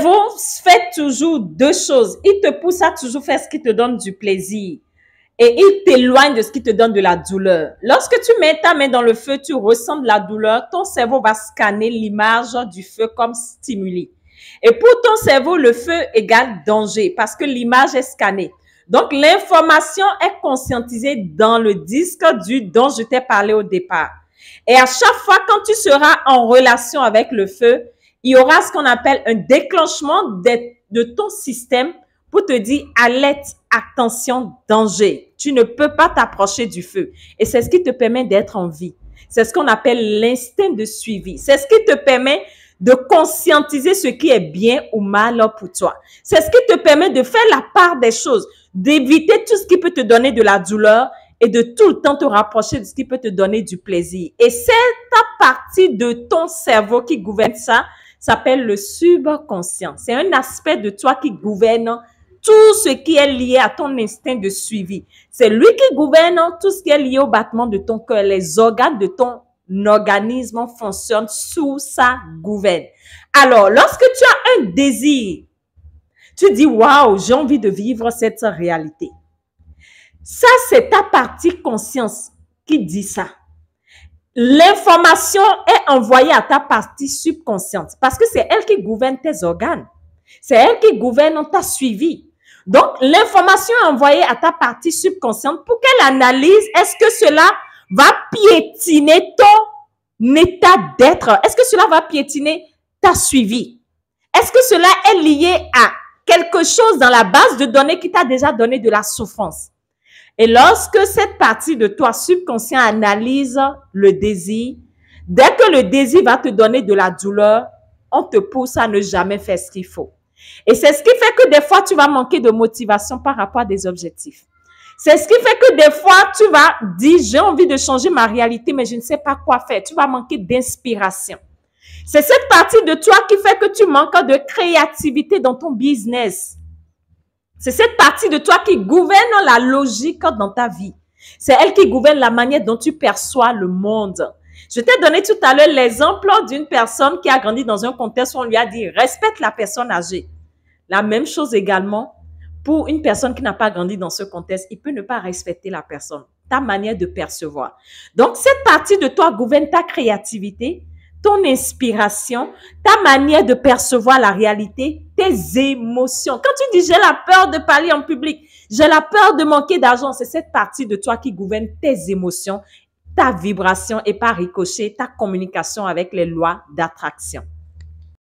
cerveau fait toujours deux choses. Il te pousse à toujours faire ce qui te donne du plaisir. Et il t'éloigne de ce qui te donne de la douleur. Lorsque tu mets ta main dans le feu, tu ressens de la douleur, ton cerveau va scanner l'image du feu comme stimuli. Et pour ton cerveau, le feu égale danger parce que l'image est scannée. Donc, l'information est conscientisée dans le disque dur dont je t'ai parlé au départ. Et à chaque fois, quand tu seras en relation avec le feu, il y aura ce qu'on appelle un déclenchement de ton système pour te dire alerte, attention, danger. Tu ne peux pas t'approcher du feu. Et c'est ce qui te permet d'être en vie. C'est ce qu'on appelle l'instinct de suivi. C'est ce qui te permet de conscientiser ce qui est bien ou mal pour toi. C'est ce qui te permet de faire la part des choses, d'éviter tout ce qui peut te donner de la douleur et de tout le temps te rapprocher de ce qui peut te donner du plaisir. Et cette partie de ton cerveau qui gouverne ça s'appelle le subconscient. C'est un aspect de toi qui gouverne tout ce qui est lié à ton instinct de suivi. C'est lui qui gouverne tout ce qui est lié au battement de ton cœur. Les organes de ton organisme fonctionnent sous sa gouverne. Alors, lorsque tu as un désir, tu dis, waouh, j'ai envie de vivre cette réalité. Ça, c'est ta partie conscience qui dit ça. L'information est envoyée à ta partie subconsciente parce que c'est elle qui gouverne tes organes. C'est elle qui gouverne ta suivi. Donc, l'information est envoyée à ta partie subconsciente pour qu'elle analyse est-ce que cela va piétiner ton état d'être? Est-ce que cela va piétiner ta suivi? Est-ce que cela est lié à quelque chose dans la base de données qui t'a déjà donné de la souffrance? Et lorsque cette partie de toi subconscient analyse le désir, dès que le désir va te donner de la douleur, on te pousse à ne jamais faire ce qu'il faut. Et c'est ce qui fait que des fois, tu vas manquer de motivation par rapport à des objectifs. C'est ce qui fait que des fois, tu vas dire, j'ai envie de changer ma réalité, mais je ne sais pas quoi faire. Tu vas manquer d'inspiration. C'est cette partie de toi qui fait que tu manques de créativité dans ton business. C'est cette partie de toi qui gouverne la logique dans ta vie. C'est elle qui gouverne la manière dont tu perçois le monde. Je t'ai donné tout à l'heure l'exemple d'une personne qui a grandi dans un contexte où on lui a dit « respecte la personne âgée ». La même chose également pour une personne qui n'a pas grandi dans ce contexte. Il peut ne pas respecter la personne, ta manière de percevoir. Donc, cette partie de toi gouverne ta créativité, ton inspiration, ta manière de percevoir la réalité, tes émotions. Quand tu dis « j'ai la peur de parler en public », j'ai la peur de manquer d'argent, c'est cette partie de toi qui gouverne tes émotions, ta vibration et par ricochet, ta communication avec les lois d'attraction.